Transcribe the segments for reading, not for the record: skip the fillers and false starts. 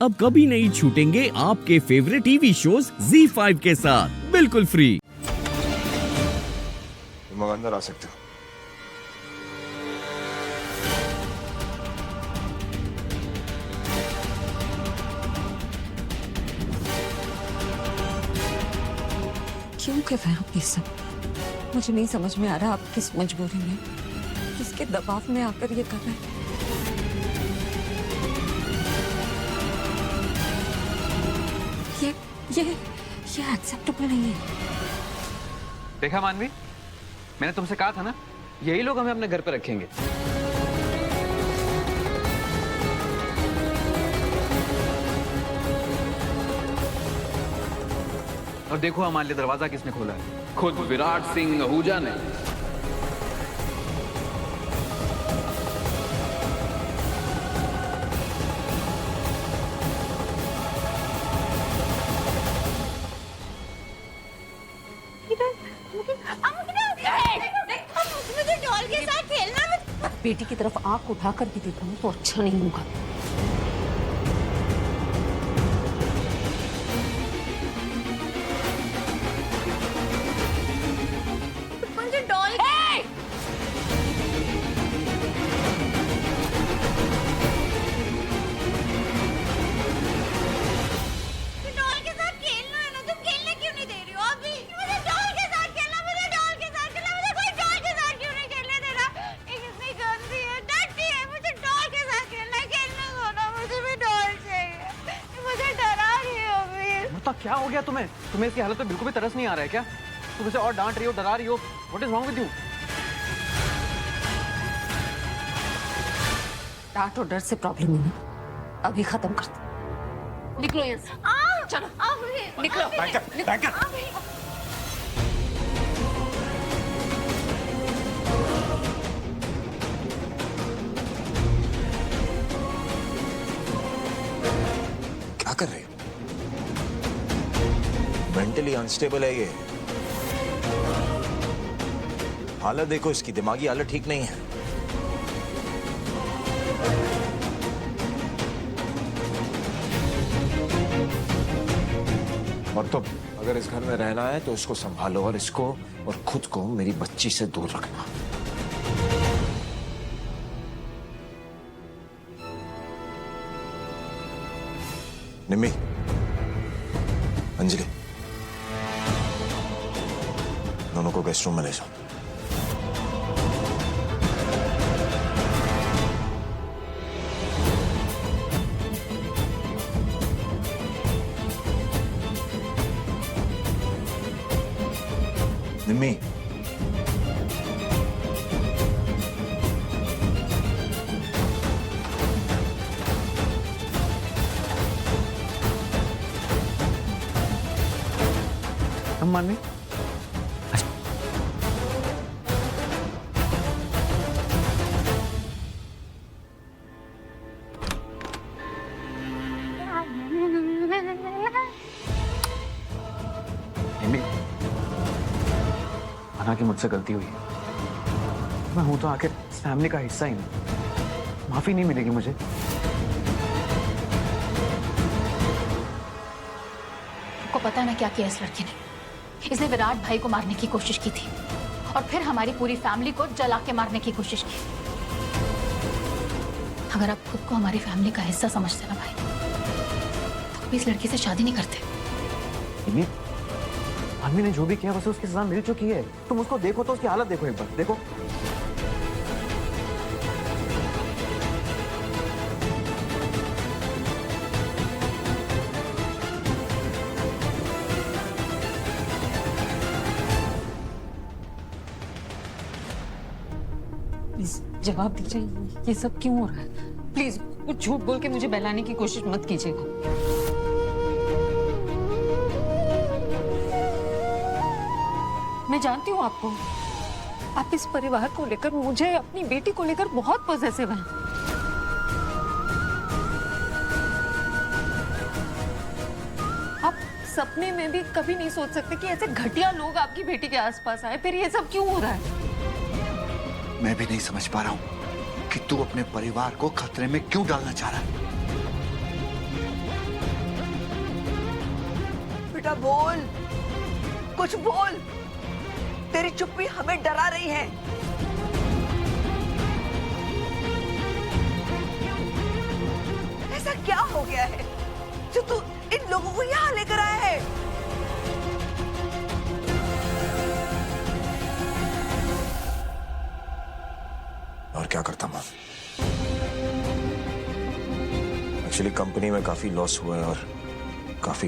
अब कभी नहीं छूटेंगे आपके फेवरेट टीवी शोज ZEE5 के साथ बिल्कुल फ्री। तुम अब अंदर आ सकते हो। क्यों कर रहे हैं आप ये सब? मुझे नहीं समझ में आ रहा आप किस मजबूरी में, किसके दबाव में आकर ये कर रहे हैं। ये एक्सेप्टेबल नहीं है। देखा मानवी, मैंने तुमसे कहा था ना, यही लोग हमें अपने घर पे रखेंगे। और देखो हमारे लिए दरवाजा किसने खोला है? खुद विराट सिंह आहूजा ने। बेटी की तरफ आंख उठाकर भी देखूं तो अच्छा नहीं होगा। मुझे डॉल डॉल के साथ खेलना है ना, तुम खेलने क्यों नहीं दे रही हो अभी? मुझे डॉल के साथ खेलना, मुझे डॉल के साथ खेलना, मुझे कोई डॉल के साथ क्यों नहीं खेलने दे रहा? ये कितनी गंदी है, डर्टी है, मुझे डॉल के साथ खेलना है, खेलने दो ना, मुझे भी डॉल चाहिए। मुझे डरा रही हो अभी। मतलब क्या हो गया तुम्हें? तुम्हें इसकी हालत में बिल्कुल भी तरस नहीं आ रहा है क्या? तुम इसे और डांट रही हो, डरा रही हो। What is wrong with you? डांट और डर से प्रॉब्लम नहीं, अभी खत्म कर दो। निकलो यहाँ से। चलो निकलो। क्या कर रहे हो? मेंटली अनस्टेबल है ये। हालत देखो इसकी, दिमागी हालत ठीक नहीं है। और तुम अगर इस घर में रहना है तो इसको संभालो, और इसको और खुद को मेरी बच्ची से दूर रखना। निम्मी, अंजलि, दोनों को गेस्ट रूम में ले जाओ। निम्मी, हम मानवी, माना कि मुझसे गलती हुई। मैं हूं तो आखिर इस फैमिली का हिस्सा ही नहीं। माफी नहीं मिलेगी मुझे? आपको पता ना क्या किया इस लड़के ने? इसने विराट भाई को मारने की कोशिश की थी और फिर हमारी पूरी फैमिली को जला के मारने की कोशिश की। अगर आप खुद को हमारी फैमिली का हिस्सा समझते ना भाई, तो कभी इस लड़की से शादी नहीं करते। आदमी ने जो भी किया वैसे उसकी सजा मिल चुकी है। तुम उसको देखो तो उसकी हालत देखो, एक बार देखो। प्लीज जवाब दीजिए, ये सब क्यों हो रहा है? प्लीज कुछ झूठ बोल के मुझे बहलाने की कोशिश मत कीजिएगा। मैं जानती हूँ आपको, आप इस परिवार को लेकर, मुझे अपनी बेटी को लेकर बहुत पॉसेसिव हैं। आप सपने में भी कभी नहीं सोच सकते कि ऐसे घटिया लोग आपकी बेटी के आसपास आए। फिर ये सब क्यों हो रहा है? मैं भी नहीं समझ पा रहा हूँ कि तू अपने परिवार को खतरे में क्यों डालना चाह रहा है। बेटा बोल, कुछ बोल। तेरी चुप्पी हमें डरा रही है। ऐसा क्या हो गया है जो तू इन लोगों को यहाँ लेकर आया है? और क्या करता मैं? एक्चुअली कंपनी में काफी लॉस हुआ है और काफी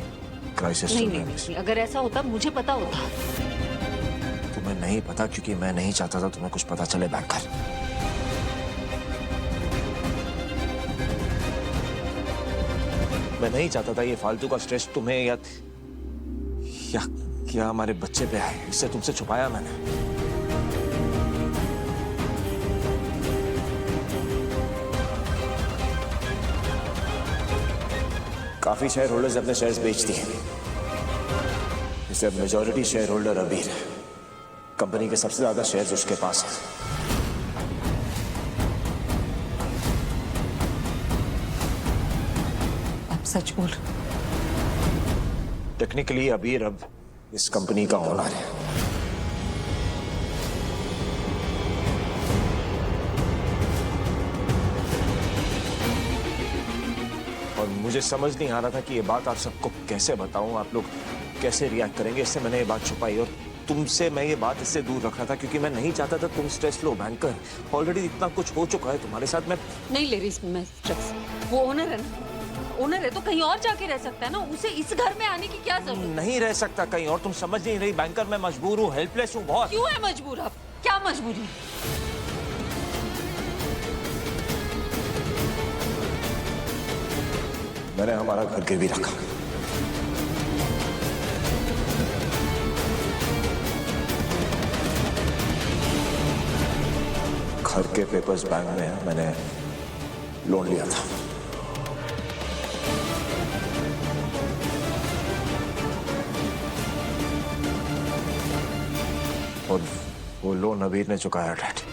क्राइसिस चल रहा है। नहीं, अगर ऐसा होता मुझे पता होता। तुम्हें नहीं पता क्योंकि मैं नहीं चाहता था तुम्हें कुछ पता चले बैंकर। मैं नहीं चाहता था ये फालतू का स्ट्रेस तुम्हें या क्या हमारे बच्चे पे आए, इससे तुमसे छुपाया मैंने। काफी शेयर होल्डर्स अपने शेयर्स बेच दिए। इसे अब मेजॉरिटी शेयर होल्डर अबीर है। कंपनी के सबसे ज्यादा शेयर्स उसके पास हैं। आप सच बोल। टेक्निकली अबीर अब इस कंपनी का ओनर है। और मुझे समझ नहीं आ रहा था कि ये बात आप सबको कैसे बताऊं, आप लोग कैसे रिएक्ट करेंगे। इससे मैंने ये बात छुपाई और तुमसे मैं ये बात इससे दूर रख रहा था क्योंकि मैं नहीं चाहता था तुम स्ट्रेस लो। बैंकर, ऑलरेडी इतना कुछ हो चुका है तुम्हारे साथ। मैं नहीं ले रही मैं स्ट्रेस। वो ओनर है ना, ओनर है तो कहीं और जाके रह सकता है ना। उसे इस घर में आने की क्या जरूरत? नहीं रह सकता कहीं और। तुम समझ नहीं रही बैंकर, मैं मजबूर हूँ, हेल्पलेस हूँ बहुत। क्यों है मजबूर आप? क्या मजबूरी? मैंने हमारा घर गिरवी रखा। घर के पेपर्स बैंक में है, मैंने लोन लिया था। और वो लोन अबीर ने चुकाया डैड।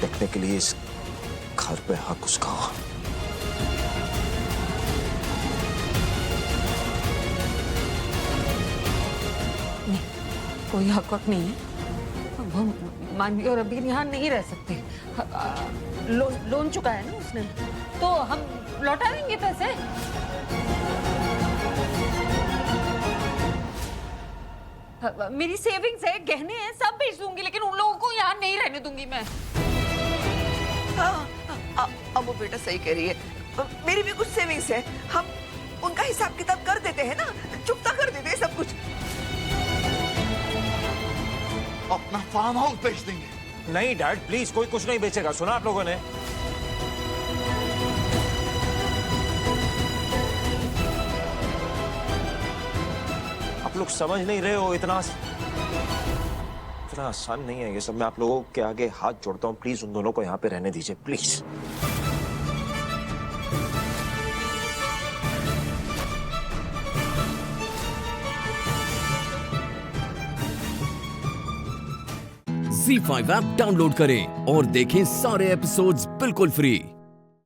टेक्निकली इस घर पे हक उसका हुआ। नहीं, कोई हक नहीं है। हम मानवी और अबीर यहाँ नहीं रह सकते। लोन चुका है ना उसने, तो हम लौटा देंगे पैसे। मेरी सेविंग्स है, गहने हैं, सब बेच दूंगी, लेकिन उन लोगों को यहाँ नहीं रहने दूंगी मैं। अम्मू बेटा सही कह रही है। मेरी भी कुछ सेविंग्स है, हम उनका हिसाब किताब कर देते हैं ना, चुकता कर देते हैं सब कुछ। अपना फार्म हाउस बेच देंगे। नहीं डैड प्लीज, कोई कुछ नहीं बेचेगा। सुना आप लोगों ने? आप लोग समझ नहीं रहे हो। इतना आसान नहीं है ये सब। मैं आप लोगों के आगे हाथ जोड़ता हूँ, प्लीज उन दोनों को यहाँ पे रहने दीजिए प्लीज। Z5 ऐप डाउनलोड करें और देखें सारे एपिसोड्स बिल्कुल फ्री।